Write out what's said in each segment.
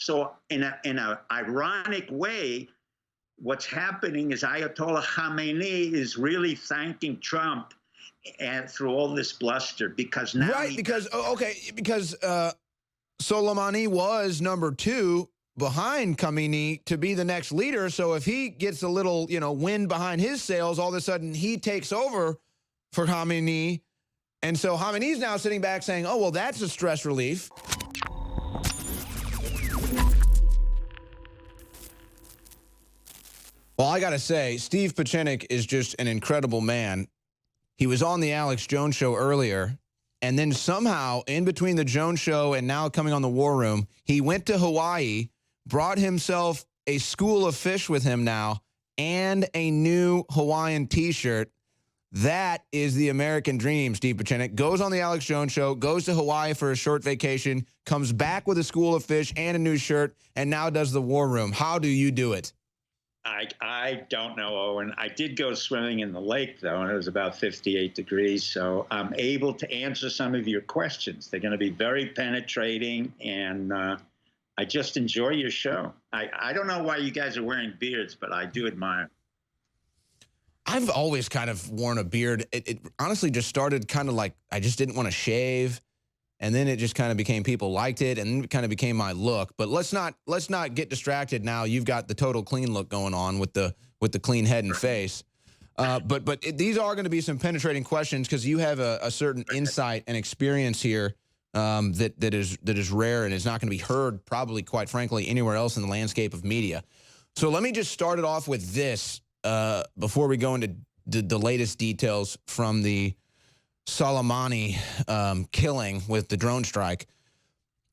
So in a ironic way, what's happening is Ayatollah Khamenei is really thanking Trump and through all this bluster because now because Soleimani was number 2 behind Khamenei to be the next leader. So if he gets a little, wind behind his sails, all of a sudden he takes over for Khamenei. And so Khamenei's now sitting back saying, oh, well, that's a stress relief. Well, I got to say, Steve Pieczenik is just an incredible man. He was on the Alex Jones show earlier, and then somehow in between the Jones show and now coming on the War Room, he went to Hawaii, brought himself a school of fish with him now, and a new Hawaiian T-shirt. That is the American dream, Steve Pieczenik. Goes on the Alex Jones show, goes to Hawaii for a short vacation, comes back with a school of fish and a new shirt, and now does the War Room. How do you do it? I don't know, Owen. I did go swimming in the lake, though, and it was about 58 degrees, so I'm able to answer some of your questions. They're going to be very penetrating, and I just enjoy your show. I don't know why you guys are wearing beards, but I do admire. I've always kind of worn a beard. It honestly just started kind of like I just didn't want to shave, and then it just kind of became people liked it, and it kind of became my look. But let's not get distracted now. You've got the total clean look going on with the clean head and face. These are going to be some penetrating questions because you have a certain insight and experience here that is rare and is not going to be heard probably, quite frankly, anywhere else in the landscape of media. So let me just start it off with this before we go into the latest details from the Soleimani killing with the drone strike.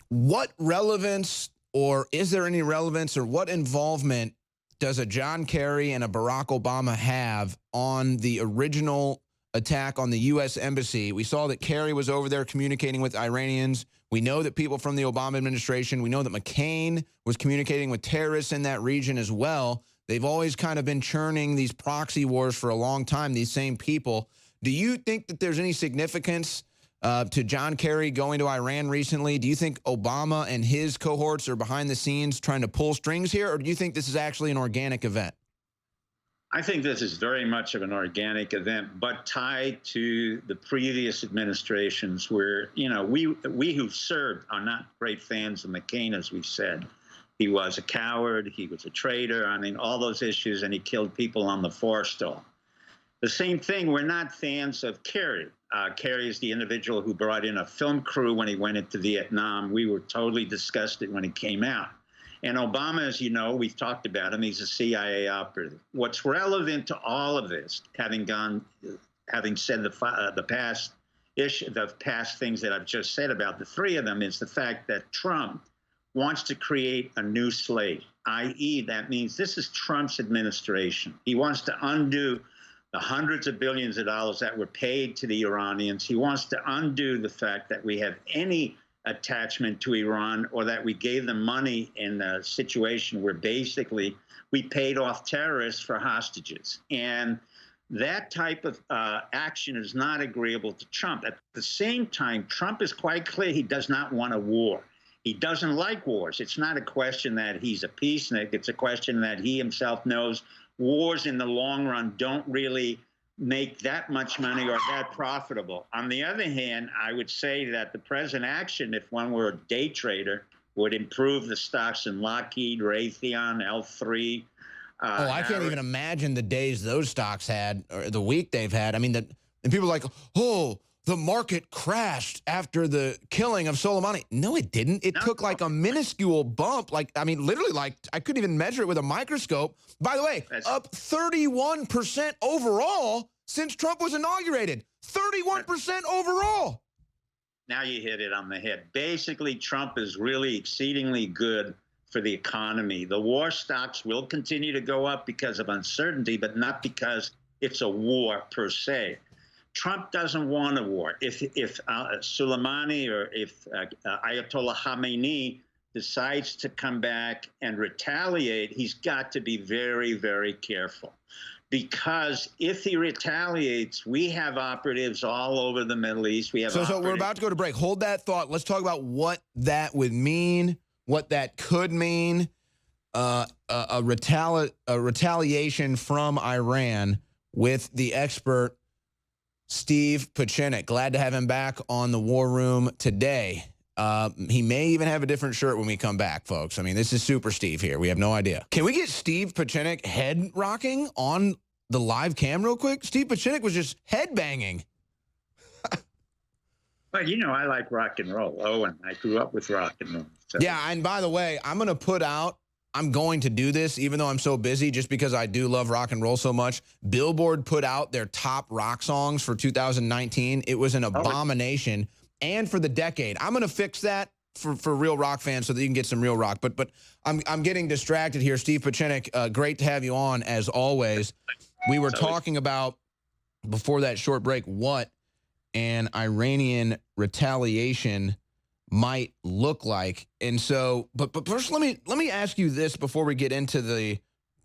What relevance, or is there any relevance, or what involvement does a John Kerry and a Barack Obama have on the original attack on the U.S. Embassy? We saw that Kerry was over there communicating with Iranians. We know that people from the Obama administration, we know that McCain was communicating with terrorists in that region as well. They've always kind of been churning these proxy wars for a long time, these same people. Do you think that there's any significance to John Kerry going to Iran recently? Do you think Obama and his cohorts are behind the scenes trying to pull strings here, or do you think this is actually an organic event? I think this is very much of an organic event, but tied to the previous administrations where, we who've served are not great fans of McCain, as we've said. He was a coward, he was a traitor, I mean, all those issues, and he killed people on the forestall. The same thing, we're not fans of Kerry. Kerry is the individual who brought in a film crew when he went into Vietnam. We were totally disgusted when he came out. And Obama, as you know, we've talked about him, he's a CIA operative. What's relevant to all of this, having said the past things that I've just said about the three of them, is the fact that Trump wants to create a new slate, i.e. that means this is Trump's administration. He wants to undo the hundreds of billions of dollars that were paid to the Iranians. He wants to undo the fact that we have any attachment to Iran or that we gave them money in a situation where basically we paid off terrorists for hostages. And that type of action is not agreeable to Trump. At the same time, Trump is quite clear he does not want a war. He doesn't like wars. It's not a question that he's a peacenik. It's a question that he himself knows wars in the long run don't really make that much money or that profitable. On the other hand, I would say that the present action, if one were a day trader, would improve the stocks in Lockheed, Raytheon, L3. I can't even imagine the days those stocks had, or the week they've had. I mean, and people are like, oh, the market crashed after the killing of Soleimani. No, it didn't. It took like a minuscule bump. Literally, I couldn't even measure it with a microscope. By the way, up 31% overall since Trump was inaugurated. 31% overall. Now you hit it on the head. Basically, Trump is really exceedingly good for the economy. The war stocks will continue to go up because of uncertainty, but not because it's a war per se. Trump doesn't want a war. If Soleimani or if Ayatollah Khamenei decides to come back and retaliate, he's got to be very, very careful. Because if he retaliates, we have operatives all over the Middle East. We have so we're about to go to break. Hold that thought. Let's talk about what that would mean what that could mean, a retaliation from Iran with the expert Steve Pieczenik. Glad to have him back on the War Room today. He may even have a different shirt when we come back, folks. I mean, this is Super Steve here. We have no idea. Can we get Steve Pieczenik head rocking on the live cam real quick? Steve Pieczenik was just head banging. Well, you know, I like rock and roll. Owen, I grew up with rock and roll. So. Yeah, and by the way, I'm going to do this even though I'm so busy just because I do love rock and roll so much. Billboard put out their top rock songs for 2019. It was an abomination. And for the decade. I'm going to fix that for real rock fans so that you can get some real rock. But I'm getting distracted here. Steve Pieczenik, great to have you on as always. We were talking about, before that short break, what an Iranian retaliation might look like. And so, but first let me ask you this before we get into the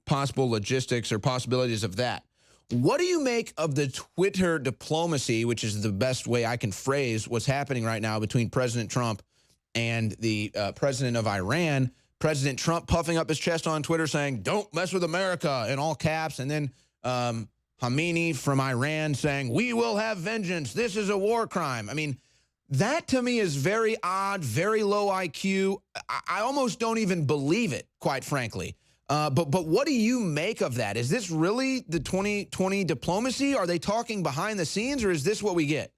possible logistics or possibilities of that. What do you make of the Twitter diplomacy, which is the best way I can phrase what's happening right now between President Trump and the president of Iran? President Trump puffing up his chest on Twitter saying, "Don't mess with America," in all caps. And then Khamenei from Iran saying, "We will have vengeance. This is a war crime." I mean, that to me is very odd, very low IQ. I almost don't even believe it, quite frankly. But what do you make of that? Is this really the 2020 diplomacy? Are they talking behind the scenes, or is this what we get?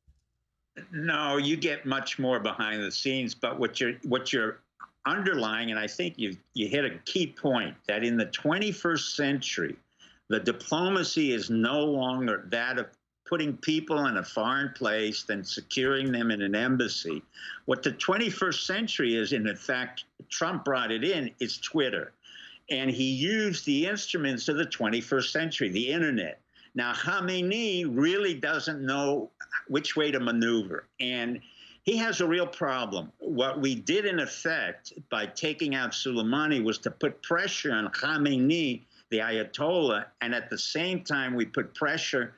No, you get much more behind the scenes. But what you're underlying, and I think you hit a key point, that in the 21st century, the diplomacy is no longer that of putting people in a foreign place and securing them in an embassy. What the 21st century is, and in fact, Trump brought it in, is Twitter. And he used the instruments of the 21st century, the internet. Now, Khamenei really doesn't know which way to maneuver. And he has a real problem. What we did, in effect, by taking out Soleimani, was to put pressure on Khamenei, the Ayatollah, and at the same time, we put pressure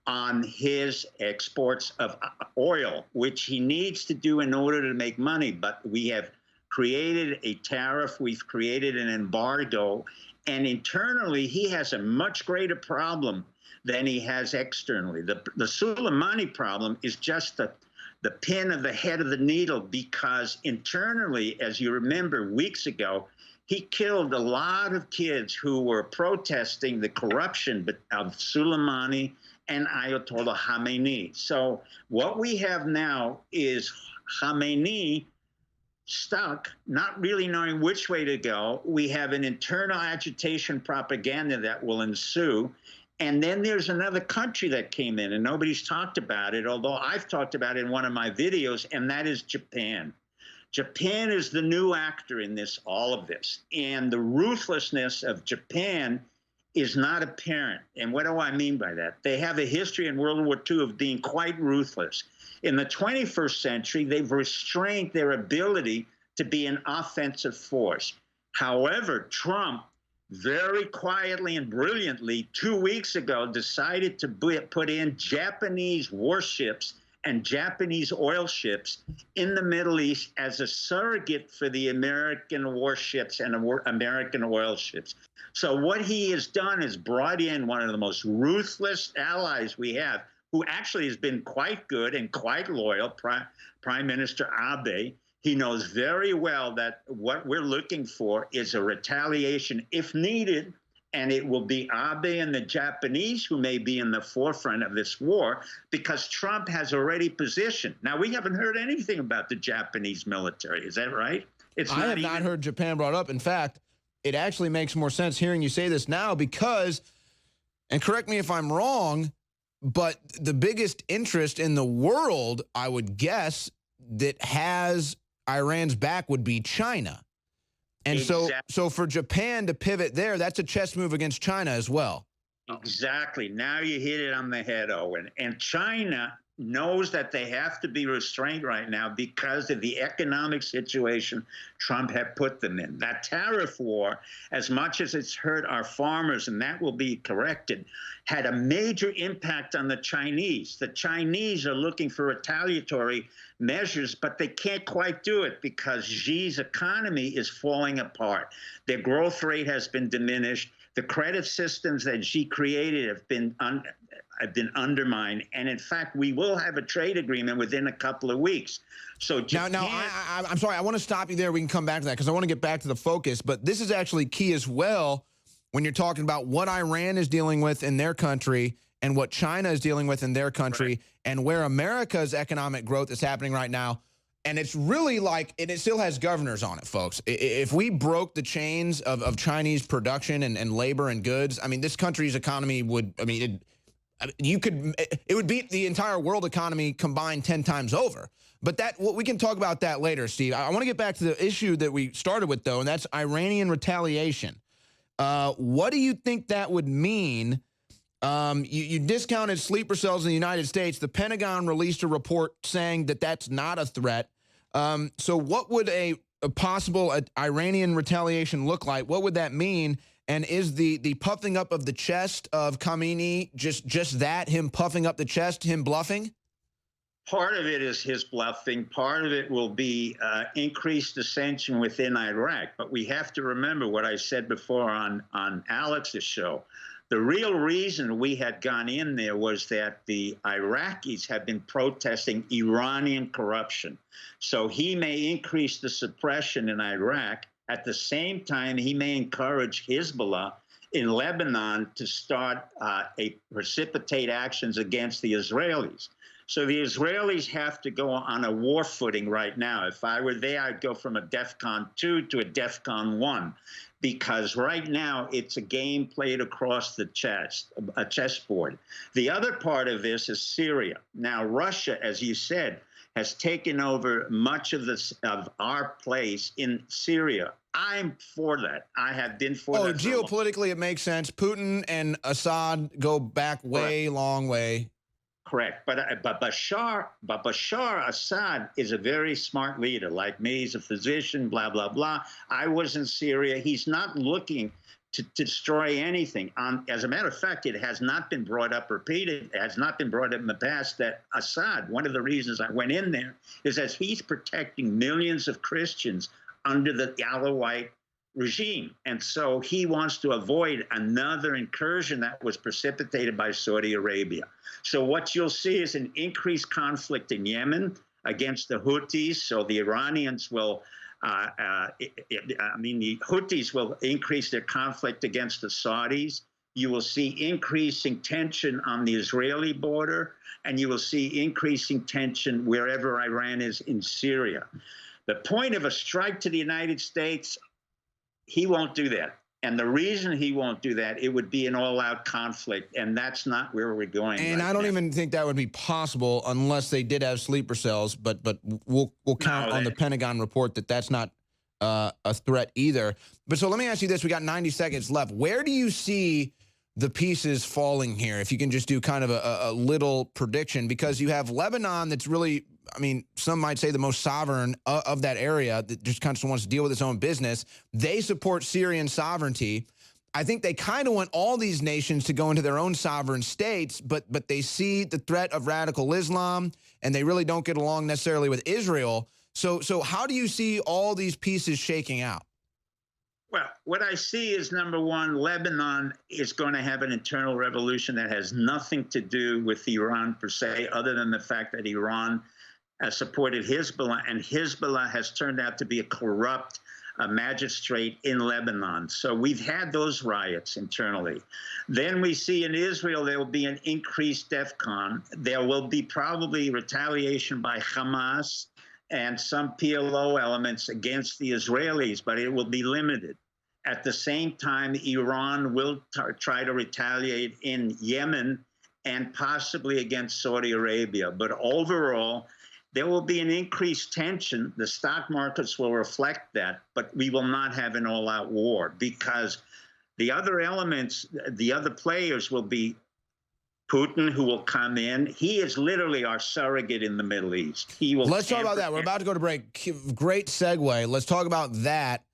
on his exports of oil, which he needs to do in order to make money. But we have created a tariff, we've created an embargo, and internally he has a much greater problem than he has externally. The Soleimani problem is just the pin of the head of the needle, because internally, as you remember weeks ago, he killed a lot of kids who were protesting the corruption of Soleimani and Ayatollah Khamenei. So what we have now is Khamenei stuck, not really knowing which way to go. We have an internal agitation propaganda that will ensue. And then there's another country that came in, and nobody's talked about it, although I've talked about it in one of my videos, and that is Japan. Japan is the new actor in all of this. And the ruthlessness of Japan is not apparent. And what do I mean by that? They have a history in World War II of being quite ruthless. In the 21st century, they've restrained their ability to be an offensive force. However, Trump very quietly and brilliantly 2 weeks ago decided to put in Japanese warships and Japanese oil ships in the Middle East as a surrogate for the American warships and American oil ships. So what he has done is brought in one of the most ruthless allies we have, who actually has been quite good and quite loyal, Prime Minister Abe. He knows very well that what we're looking for is a retaliation if needed, and it will be Abe and the Japanese who may be in the forefront of this war, because Trump has already positioned. Now, we haven't heard anything about the Japanese military. Is that right? I have not heard Japan brought up. In fact, it actually makes more sense hearing you say this now because, and correct me if I'm wrong, but the biggest interest in the world, I would guess, that has Iran's back would be China. And exactly. so for Japan to pivot there, that's a chess move against China as well. Exactly. Now you hit it on the head, Owen. And China knows that they have to be restrained right now because of the economic situation Trump had put them in. That tariff war, as much as it's hurt our farmers, and that will be corrected, had a major impact on the Chinese. The Chinese are looking for retaliatory measures, but they can't quite do it because Xi's economy is falling apart. Their growth rate has been diminished. The credit systems that Xi created have been undermined, and in fact, we will have a trade agreement within a couple of weeks. So Japan, I'm sorry, I want to stop you there. We can come back to that because I want to get back to the focus. But this is actually key as well when you're talking about what Iran is dealing with in their country and what China is dealing with in their country, right, and where America's economic growth is happening right now. And it's really like, and it still has governors on it, folks. If we broke the chains of Chinese production and labor and goods, I mean, this country's economy would, I mean, it would beat the entire world economy combined 10 times over. But we can talk about that later, Steve. I want to get back to the issue that we started with, though, and that's Iranian retaliation. What do you think that would mean? You discounted sleeper cells in the United States. The Pentagon released a report saying that that's not a threat. So what would a possible Iranian retaliation look like? What would that mean? And is the puffing up of the chest of Khamenei just that, him puffing up the chest, him bluffing? Part of it is his bluffing. Part of it will be increased dissension within Iraq. But we have to remember what I said before on Alex's show. The real reason we had gone in there was that the Iraqis have been protesting Iranian corruption. So he may increase the suppression in Iraq. At the same time, he may encourage Hezbollah in Lebanon to start precipitate actions against the Israelis. So the Israelis have to go on a war footing right now. If I were there, I'd go from a DEFCON 2 to a DEFCON 1, because right now it's a game played across the chessboard. The other part of this is Syria. Now, Russia, as you said, has taken over much of our place in Syria. I'm for that. I have been for that. Oh, geopolitically, it makes sense. Putin and Assad go back way, long way. Correct. But Bashar Assad is a very smart leader. Like me, he's a physician, blah, blah, blah. I was in Syria. He's not looking to destroy anything. As a matter of fact, it has not been brought up, repeated, it has not been brought up in the past that Assad, one of the reasons I went in there, is that he's protecting millions of Christians under the Alawite regime. And so he wants to avoid another incursion that was precipitated by Saudi Arabia. So what you'll see is an increased conflict in Yemen against the Houthis. So the Iranians will, the Houthis will increase their conflict against the Saudis. You will see increasing tension on the Israeli border, and you will see increasing tension wherever Iran is in Syria. The point of a strike to the United States, he won't do that. And the reason he won't do that, it would be an all-out conflict, and that's not where we're going. And I don't even think that would be possible unless they did have sleeper cells. But we'll count on the Pentagon report that that's not a threat either. But so let me ask you this: we got 90 seconds left. Where do you see the pieces falling here? If you can just do kind of a little prediction, because you have Lebanon, that's really, I mean, some might say the most sovereign of that area, that just kind of wants to deal with its own business. They support Syrian sovereignty. I think they kind of want all these nations to go into their own sovereign states, but they see the threat of radical Islam, and they really don't get along necessarily with Israel. So how do you see all these pieces shaking out? Well, what I see is, number one, Lebanon is going to have an internal revolution that has nothing to do with Iran per se, other than the fact that Iran has supported Hezbollah, and Hezbollah has turned out to be a corrupt magistrate in Lebanon. So we've had those riots internally. Then we see in Israel there will be an increased DEFCON. There will be probably retaliation by Hamas and some PLO elements against the Israelis, but it will be limited. At the same time, Iran will try to retaliate in Yemen and possibly against Saudi Arabia. But overall, there will be an increased tension. The stock markets will reflect that, but we will not have an all-out war, because the other elements, the other players will be Putin, who will come in. He is literally our surrogate in the Middle East. He will. Let's talk about that. We're about to go to break. Great segue. Let's talk about that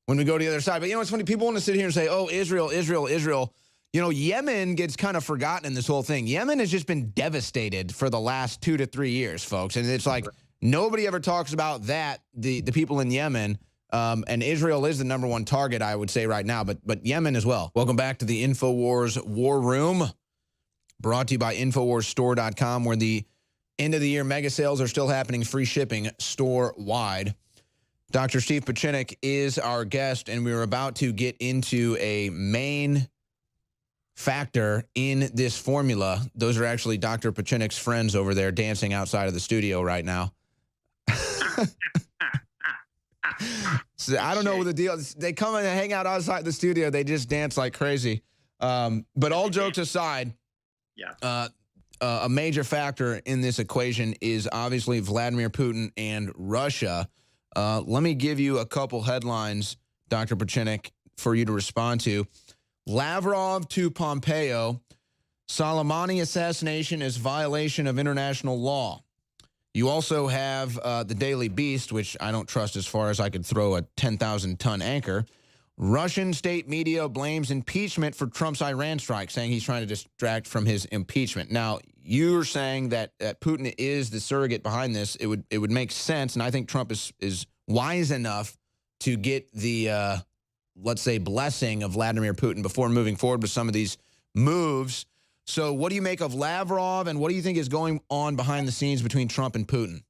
when we go to the other side. But, you know, it's funny. People want to sit here and say, oh, Israel, Israel, Israel. You know, Yemen gets kind of forgotten in this whole thing. Yemen has just been devastated for the last 2 to 3 years, folks. And it's like nobody ever talks about that, the people in Yemen. And Israel is the #1 target, I would say right now, but Yemen as well. Welcome back to the InfoWars War Room, brought to you by InfoWarsStore.com, where the end of the year mega sales are still happening, free shipping store-wide. Dr. Steve Pieczenik is our guest, and we're about to get into a main factor in this formula. Those are actually Dr. Pieczenik's friends over there dancing outside of the studio right now. So I don't know what the deal is. They come in and hang out outside the studio. They just dance like crazy. But all jokes aside, yeah, a major factor in this equation is obviously Vladimir Putin and Russia. Let me give you a couple headlines, Dr. Pieczenik, for you to respond to. Lavrov to Pompeo, Soleimani assassination is violation of international law. You also have the Daily Beast, which I don't trust as far as I could throw a 10,000-ton anchor. Russian state media blames impeachment for Trump's Iran strike, saying he's trying to distract from his impeachment. Now, you're saying that Putin is the surrogate behind this. It would make sense, and I think Trump is wise enough to get the, let's say, blessing of Vladimir Putin before moving forward with some of these moves. So what do you make of Lavrov, and what do you think is going on behind the scenes between Trump and Putin?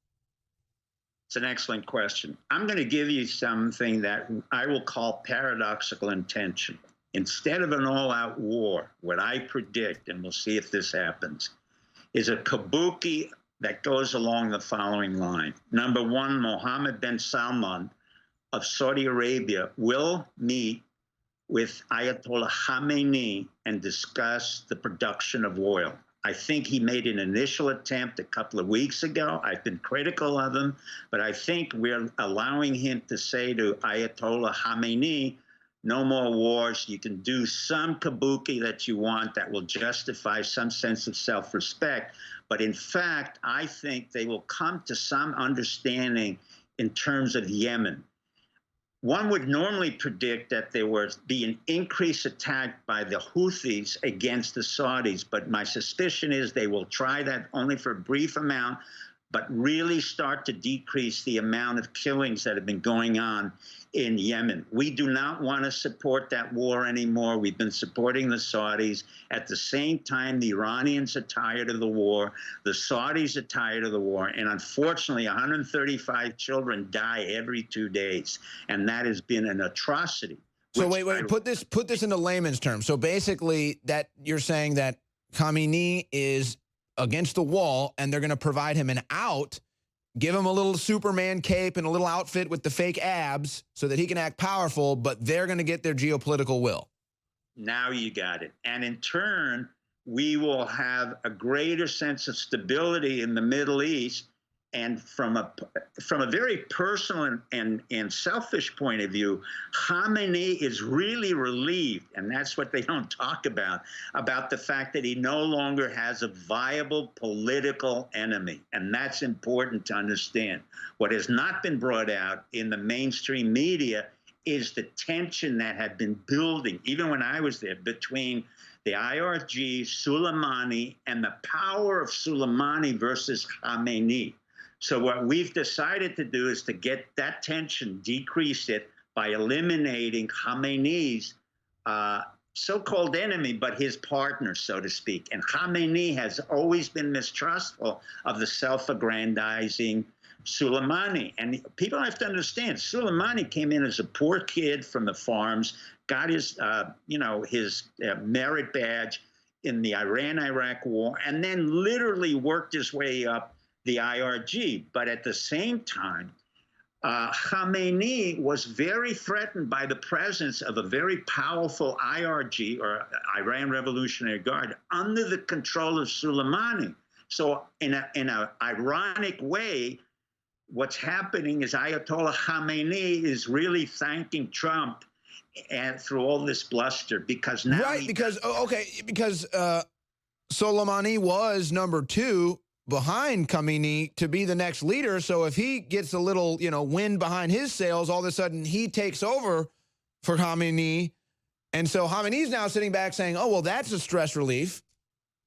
It's an excellent question. I'm going to give you something that I will call paradoxical intention. Instead of an all-out war, what I predict, and we'll see if this happens, is a kabuki that goes along the following line. Number one, Mohammed bin Salman of Saudi Arabia will meet with Ayatollah Khamenei and discuss the production of oil. I think he made an initial attempt a couple of weeks ago. I've been critical of him, but I think we're allowing him to say to Ayatollah Khamenei, no more wars. You can do some kabuki that you want that will justify some sense of self-respect. But in fact, I think they will come to some understanding in terms of Yemen. One would normally predict that there would be an increased attack by the Houthis against the Saudis, but my suspicion is they will try that only for a brief amount, but really start to decrease the amount of killings that have been going on in Yemen. We do not want to support that war anymore. We've been supporting the Saudis. At the same time, the Iranians are tired of the war. The Saudis are tired of the war. And unfortunately, 135 children die every 2 days. And that has been an atrocity. So wait, put this into layman's terms. So basically that you're saying that Khamenei is against the wall and they're going to provide him an out, give him a little Superman cape and a little outfit with the fake abs so that he can act powerful, but they're going to get their geopolitical will. Now you got it. And in turn, we will have a greater sense of stability in the Middle East. And from a very personal and selfish point of view, Khamenei is really relieved, and that's what they don't talk about the fact that he no longer has a viable political enemy. And that's important to understand. What has not been brought out in the mainstream media is the tension that had been building, even when I was there, between the IRG, Soleimani, and the power of Soleimani versus Khamenei. So what we've decided to do is to get that tension, decrease it by eliminating Khamenei's so-called enemy, but his partner, so to speak. And Khamenei has always been mistrustful of the self-aggrandizing Soleimani. And people have to understand, Soleimani came in as a poor kid from the farms, got his, his merit badge in the Iran-Iraq war, and then literally worked his way up the IRG. But at the same time, Khamenei was very threatened by the presence of a very powerful IRG, or Iran Revolutionary Guard, under the control of Soleimani. So in an ironic way, what's happening is Ayatollah Khamenei is really thanking Trump and through all this bluster, because now because Soleimani was number 2 behind Khamenei to be the next leader. So if he gets a little, wind behind his sails, all of a sudden he takes over for Khamenei. And so Khamenei's now sitting back saying, oh, well, that's a stress relief.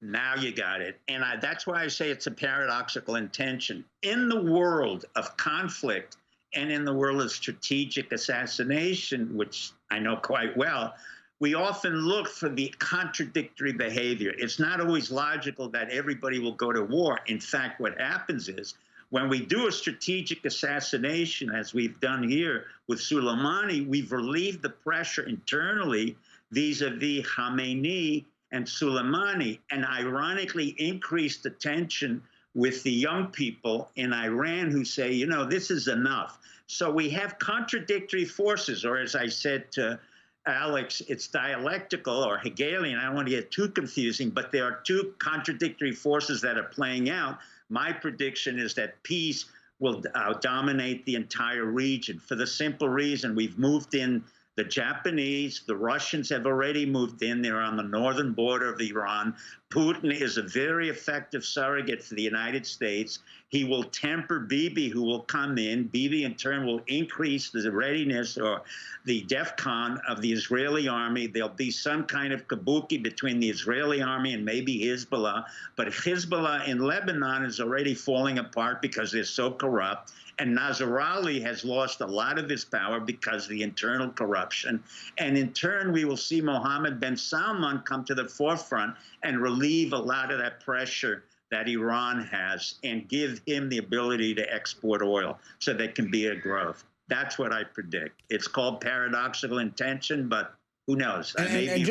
Now you got it. And that's why I say it's a paradoxical intention. In the world of conflict and in the world of strategic assassination, which I know quite well, we often look for the contradictory behavior. It's not always logical that everybody will go to war. In fact, what happens is when we do a strategic assassination, as we've done here with Soleimani, we've relieved the pressure internally vis-a-vis Khamenei and Soleimani, and ironically increased the tension with the young people in Iran who say, this is enough. So we have contradictory forces, or as I said to Alex, it's dialectical or Hegelian. I don't want to get too confusing, but there are two contradictory forces that are playing out. My prediction is that peace will dominate the entire region for the simple reason we've moved in the Japanese, the Russians have already moved in. They're on the northern border of Iran. Putin is a very effective surrogate for the United States. He will temper Bibi, who will come in. Bibi, in turn, will increase the readiness or the DEFCON of the Israeli army. There'll be some kind of kabuki between the Israeli army and maybe Hezbollah. But Hezbollah in Lebanon is already falling apart because they're so corrupt. And Nasrallah has lost a lot of his power because of the internal corruption. And in turn, we will see Mohammed bin Salman come to the forefront and relieve a lot of that pressure that Iran has and give him the ability to export oil so there can be a growth. That's what I predict. It's called paradoxical intention, but who knows? And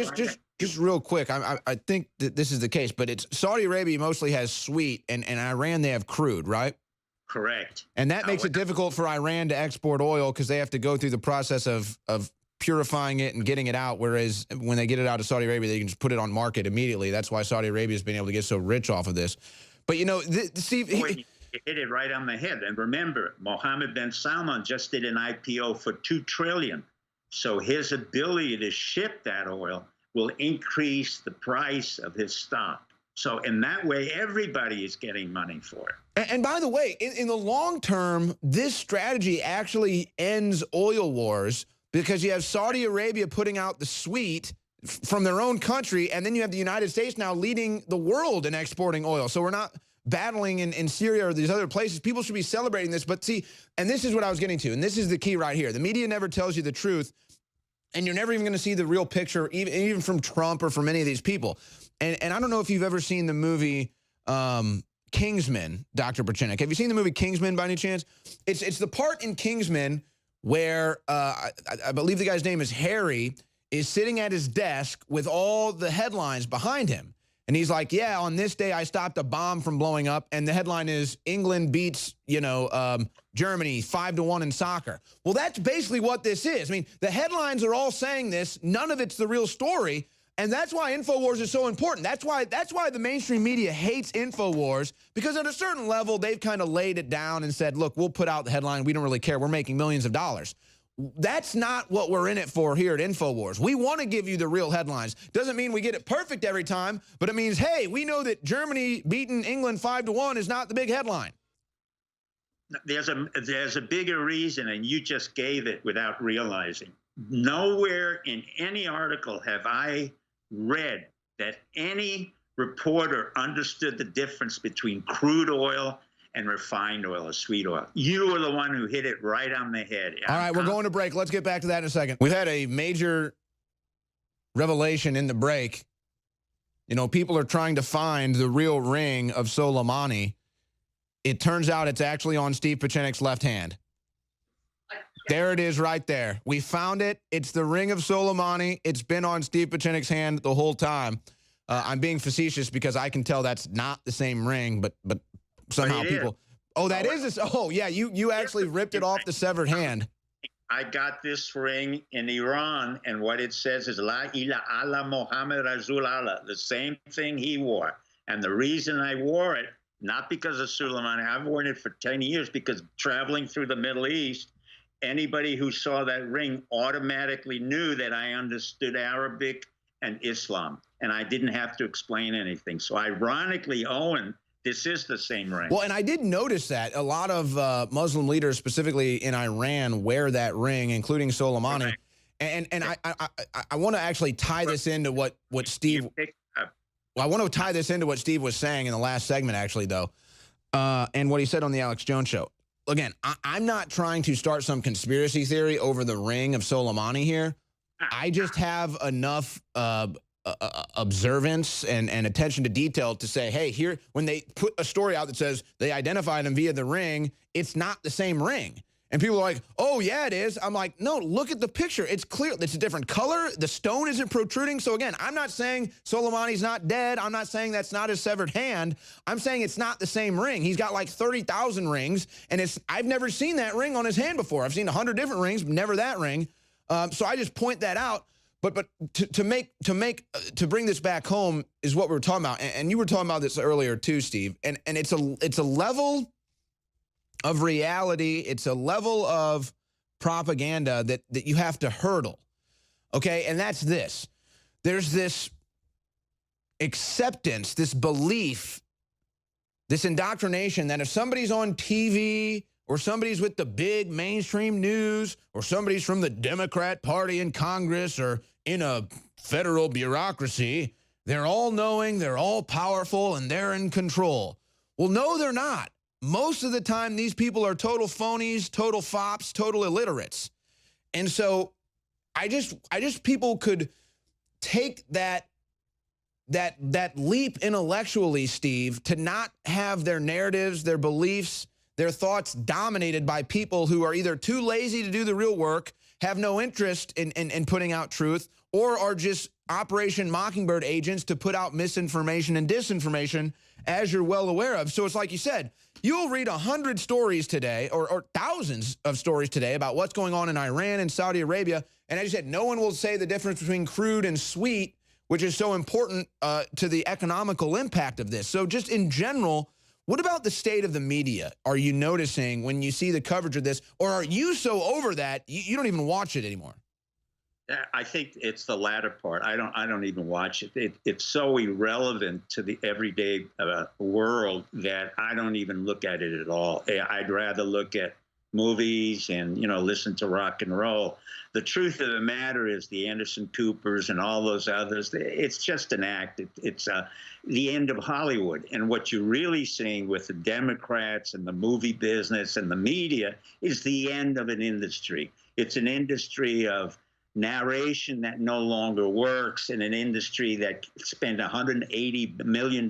just real quick, I think that this is the case, but it's Saudi Arabia mostly has sweet, and Iran, they have crude, right? Correct. And that makes it difficult for Iran to export oil because they have to go through the process of purifying it and getting it out, whereas when they get it out of Saudi Arabia, they can just put it on market immediately. That's why Saudi Arabia has been able to get so rich off of this. But, Steve... You hit it right on the head. And remember, Mohammed bin Salman just did an IPO for $2 trillion. So his ability to ship that oil will increase the price of his stock. So in that way, everybody is getting money for it. And by the way, in the long term, this strategy actually ends oil wars because you have Saudi Arabia putting out the sweet from their own country, and then you have the United States now leading the world in exporting oil. So we're not battling in Syria or these other places. People should be celebrating this. But see, and this is what I was getting to, and this is the key right here. The media never tells you the truth, and you're never even going to see the real picture, even from Trump or from any of these people. And I don't know if you've ever seen the movie Kingsman, Dr. Pieczenik. Have you seen the movie Kingsman by any chance? It's the part in Kingsman where I believe the guy's name is Harry, is sitting at his desk with all the headlines behind him. And he's like, yeah, on this day I stopped a bomb from blowing up. And the headline is England beats, Germany 5-1 in soccer. Well, that's basically what this is. I mean, the headlines are all saying this. None of it's the real story. And that's why InfoWars is so important. That's why the mainstream media hates InfoWars, because at a certain level, they've kind of laid it down and said, look, we'll put out the headline. We don't really care. We're making millions of dollars. That's not what we're in it for here at InfoWars. We want to give you the real headlines. Doesn't mean we get it perfect every time, but it means, hey, we know that Germany beating England 5-1 is not the big headline. There's a bigger reason, and you just gave it without realizing. Nowhere in any article have I read that any reporter understood the difference between crude oil and refined oil or sweet oil. You were the one who hit it right on the head. All right, we're going to break. Let's get back to that in a second. We've had a major revelation in the break. People are trying to find the real ring of Soleimani. It turns out it's actually on Steve Pieczenik's left hand. There it is right there. We found it. It's the ring of Soleimani. It's been on Steve Pieczenik's hand the whole time. I'm being facetious because I can tell that's not the same ring, but somehow people... Oh, that is this. Oh, yeah, you actually ripped it off the severed hand. I got this ring in Iran, and what it says is La ilaha illallah Muhammad Rasul Allah, the same thing he wore. And the reason I wore it, not because of Soleimani, I've worn it for 10 years because traveling through the Middle East, anybody who saw that ring automatically knew that I understood Arabic and Islam. and I didn't have to explain anything. So ironically, Owen, this is the same ring. Well, and I did notice that a lot of Muslim leaders, specifically in Iran, wear that ring, including Soleimani. Right. And I want to actually tie this into what Steve. Well, I want to tie this into what Steve was saying in the last segment, actually, though, and what he said on the Alex Jones show. Again, I'm not trying to start some conspiracy theory over the ring of Soleimani here. I just have enough observance and attention to detail to say, hey, here, when they put a story out that says they identified him via the ring, it's not the same ring. And people are like, oh, yeah, it is. I'm like, no, look at the picture. It's clear. It's a different color. The stone isn't protruding. So, again, I'm not saying Soleimani's not dead. I'm not saying that's not his severed hand. I'm saying it's not the same ring. He's got like 30,000 rings, and I've never seen that ring on his hand before. I've seen 100 different rings, but never that ring. So I just point that out. But to bring this back home is what we were talking about. And you were talking about this earlier, too, Steve. And it's a level of reality, it's a level of propaganda that you have to hurdle, okay? And that's this. There's this acceptance, this belief, this indoctrination that if somebody's on TV or somebody's with the big mainstream news or somebody's from the Democrat Party in Congress or in a federal bureaucracy, they're all knowing, they're all powerful, and they're in control. Well, no, they're not. Most of the time, these people are total phonies, total fops, total illiterates. And so I just people could take that leap intellectually, Steve, to not have their narratives, their beliefs, their thoughts dominated by people who are either too lazy to do the real work, have no interest in putting out truth, or are just Operation Mockingbird agents to put out misinformation and disinformation, as you're well aware of. So it's like you said, you'll read 100 stories today or thousands of stories today about what's going on in Iran and Saudi Arabia. And as you said, no one will say the difference between crude and sweet, which is so important to the economical impact of this. So just in general, what about the state of the media are you noticing when you see the coverage of this? Or are you so over that you don't even watch it anymore? I think it's the latter part. I don't even watch it. It's so irrelevant to the everyday world that I don't even look at it at all. I'd rather look at movies and, you know, listen to rock and roll. The truth of the matter is the Anderson Coopers and all those others, it's just an act. It's the end of Hollywood. And what you're really seeing with the Democrats and the movie business and the media is the end of an industry. It's an industry of narration that no longer works, in an industry that spent $180 million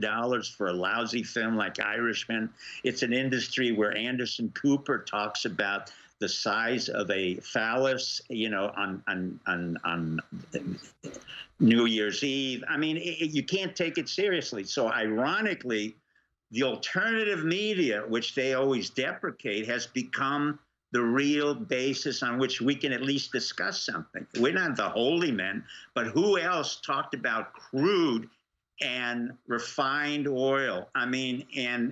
for a lousy film like Irishman. It's an industry where Anderson Cooper talks about the size of a phallus, you know, on New Year's Eve. I mean, you can't take it seriously. So ironically, the alternative media, which they always deprecate, has become the real basis on which we can at least discuss something. We're not the holy men, but who else talked about crude and refined oil? I mean, and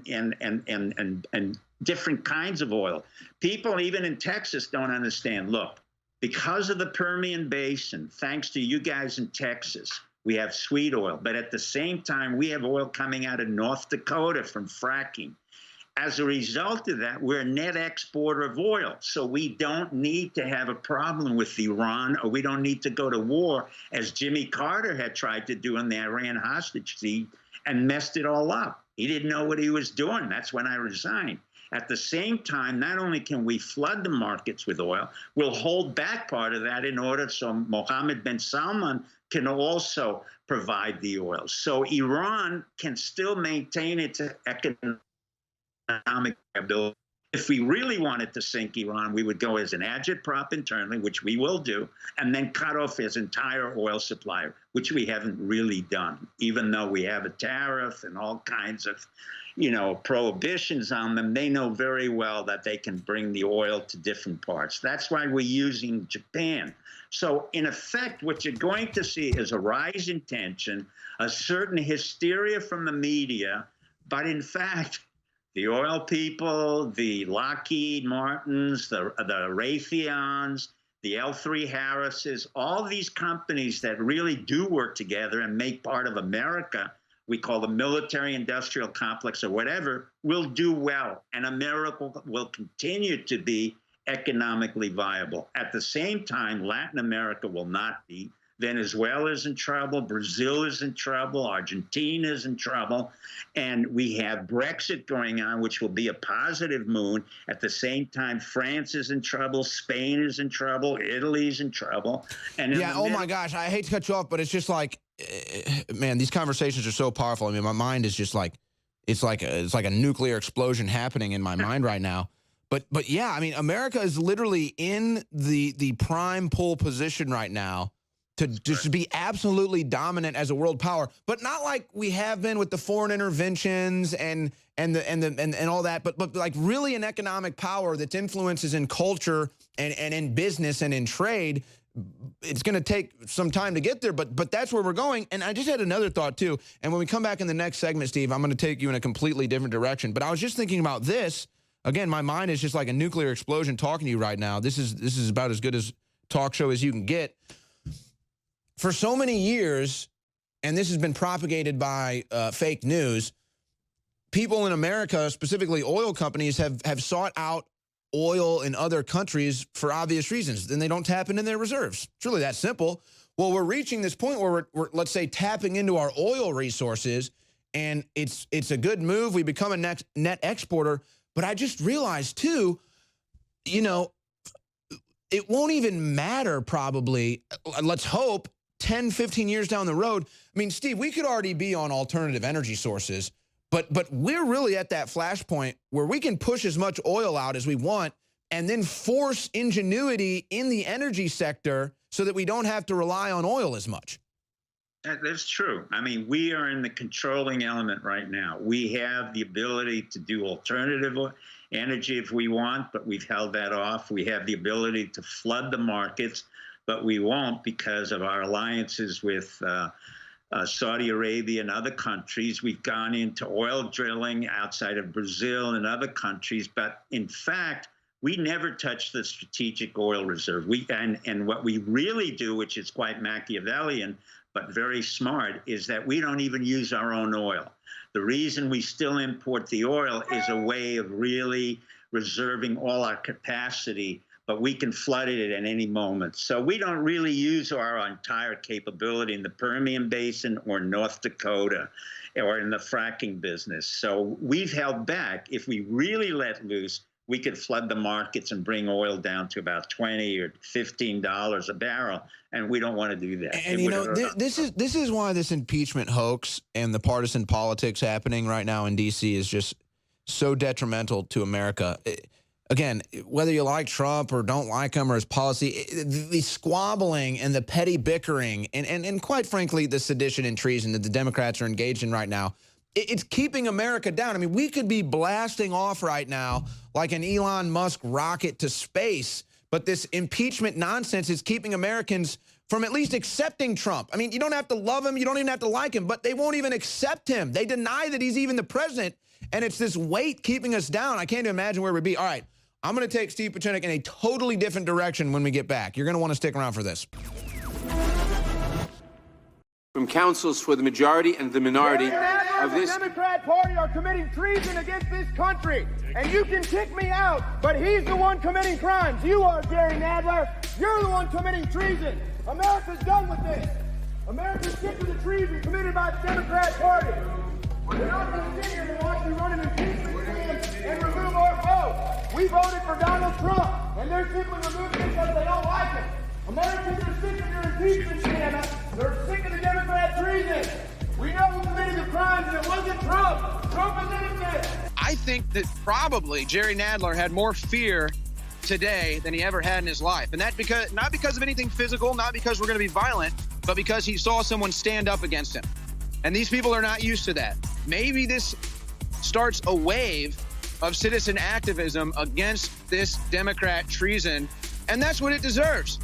different kinds of oil. People even in Texas don't understand. Look, because of the Permian Basin, thanks to you guys in Texas, we have sweet oil. But at the same time, we have oil coming out of North Dakota from fracking. As a result of that, we're a net exporter of oil. So we don't need to have a problem with Iran, or we don't need to go to war, as Jimmy Carter had tried to do in the Iran hostage siege and messed it all up. He didn't know what he was doing. That's when I resigned. At the same time, not only can we flood the markets with oil, we'll hold back part of that in order so Mohammed bin Salman can also provide the oil. So Iran can still maintain its economic ability. If we really wanted to sink Iran, we would go as an agitprop internally, which we will do, and then cut off his entire oil supply, which we haven't really done, even though we have a tariff and all kinds of, you know, prohibitions on them. They know very well that they can bring the oil to different parts. That's why we're using Japan. So in effect, what you're going to see is a rise in tension, a certain hysteria from the media, but in fact, the oil people, the Lockheed Martins, the Raytheons, the L3 Harrises, all these companies that really do work together and make part of America, we call the military industrial complex or whatever, will do well. And America will continue to be economically viable. At the same time, Latin America will not be. Venezuela is in trouble, Brazil is in trouble, Argentina is in trouble, and we have Brexit going on, which will be a positive moon. At the same time, France is in trouble, Spain is in trouble, Italy's in trouble. And yeah, oh my gosh, I hate to cut you off, but it's just like, man, these conversations are so powerful. I mean, my mind is just like, it's like a nuclear explosion happening in my mind right now. But yeah, I mean, America is literally in the prime pole position right now to just be absolutely dominant as a world power, but not like we have been with the foreign interventions and all that, but like really an economic power that influences in culture and in business and in trade. It's going to take some time to get there, but that's where we're going. And I just had another thought too. And when we come back in the next segment, Steve, I'm going to take you in a completely different direction. But I was just thinking about this. Again, my mind is just like a nuclear explosion talking to you right now. This is about as good as talk show as you can get. For so many years, and this has been propagated by fake news, people in America, specifically oil companies, have sought out oil in other countries for obvious reasons. Then they don't tap into their reserves. It's really that simple. Well, we're reaching this point where we're let's say, tapping into our oil resources, and it's a good move. We become a net exporter. But I just realized, too, you know, it won't even matter probably, let's hope, 10, 15 years down the road. I mean, Steve, we could already be on alternative energy sources, but we're really at that flashpoint where we can push as much oil out as we want and then force ingenuity in the energy sector so that we don't have to rely on oil as much. That's true. I mean, we are in the controlling element right now. We have the ability to do alternative energy if we want, but we've held that off. We have the ability to flood the markets, but we won't because of our alliances with Saudi Arabia and other countries. We've gone into oil drilling outside of Brazil and other countries, but in fact, we never touch the strategic oil reserve. And what we really do, which is quite Machiavellian, but very smart, is that we don't even use our own oil. The reason we still import the oil is a way of really reserving all our capacity, but we can flood it at any moment. So we don't really use our entire capability in the Permian Basin or North Dakota or in the fracking business. So we've held back. If we really let loose, we could flood the markets and bring oil down to about $20 or $15 a barrel, and we don't want to do that. And you know, this is why this impeachment hoax and the partisan politics happening right now in D.C. is just so detrimental to America. Again, whether you like Trump or don't like him or his policy, the squabbling and the petty bickering and quite frankly, the sedition and treason that the Democrats are engaged in right now, it's keeping America down. I mean, we could be blasting off right now like an Elon Musk rocket to space, but this impeachment nonsense is keeping Americans from at least accepting Trump. I mean, you don't have to love him. You don't even have to like him, but they won't even accept him. They deny that he's even the president, and it's this weight keeping us down. I can't even imagine where we'd be. All right, I'm going to take Steve Pieczenik in a totally different direction when we get back. You're going to want to stick around for this. From counsels for the majority and the minority of this. The Democrat Party are committing treason against this country. And you can kick me out, but he's the one committing crimes. You are, Jerry Nadler. You're the one committing treason. America's done with this. America's sick of the treason committed by the Democrat Party. We're not going to sit here and watch you run an impeachment plan and remove our vote. We voted for Donald Trump, and they're simply removing it because they don't like it. Americans are sick of your impeachment scandal. They're sick of the Democrat treason. We know who committed the crimes, and it wasn't Trump. Trump is innocent. I think that probably Jerry Nadler had more fear today than he ever had in his life. And that's because, not because of anything physical, not because we're going to be violent, but because he saw someone stand up against him. And these people are not used to that. Maybe this starts a wave of citizen activism against this Democrat treason, and that's what it deserves.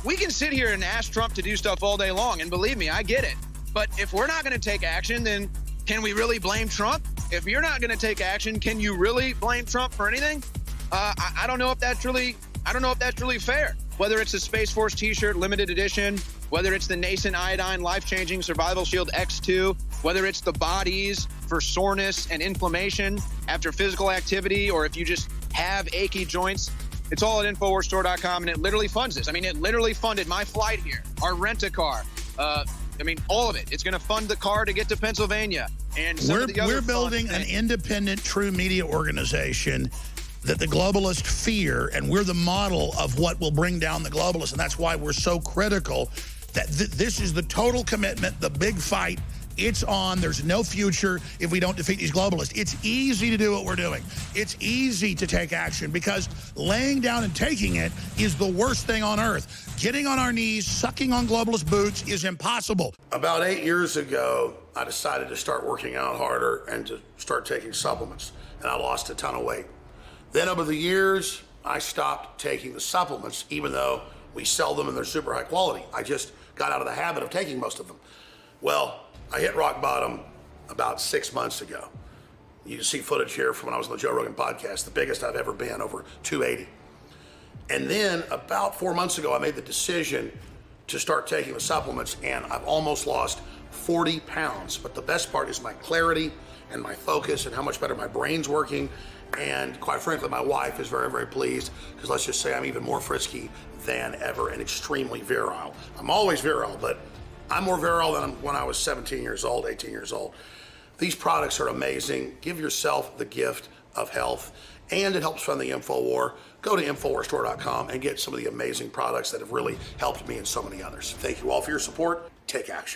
We can sit here and ask Trump to do stuff all day long, and believe me, I get it. But if we're not going to take action, then can we really blame Trump? If you're not going to take action, can you really blame Trump for anything? I don't know if that's really fair. Whether it's the Space Force t-shirt limited edition, whether it's the nascent iodine life-changing Survival Shield X2, whether it's the bodies for soreness and inflammation after physical activity, or if you just have achy joints, it's all at InfoWarsStore.com, and it literally funds this. I mean, it literally funded my flight here, our rent-a-car. I mean, all of it. It's going to fund the car to get to Pennsylvania. And we're building an independent, true media organization that the globalists fear, and we're the model of what will bring down the globalists, and that's why we're so critical that this is the total commitment, the big fight. It's on. There's no future if we don't defeat these globalists. It's easy to do what we're doing. It's easy to take action because laying down and taking it is the worst thing on earth. Getting on our knees, sucking on globalist boots is impossible. About 8 years ago, I decided to start working out harder and to start taking supplements, and I lost a ton of weight. Then over the years, I stopped taking the supplements, even though we sell them and they're super high quality. I just got out of the habit of taking most of them. Well, I hit rock bottom about 6 months ago. You can see footage here from when I was on the Joe Rogan podcast, the biggest I've ever been, over 280. And then about 4 months ago, I made the decision to start taking the supplements, and I've almost lost 40 pounds. But the best part is my clarity and my focus and how much better my brain's working. And quite frankly, my wife is very, very pleased because let's just say I'm even more frisky than ever and extremely virile. I'm always virile, but I'm more virile than when I was 17 years old, 18 years old. These products are amazing. Give yourself the gift of health, and it helps fund the InfoWar. Go to InfoWarsStore.com and get some of the amazing products that have really helped me and so many others. Thank you all for your support. Take action.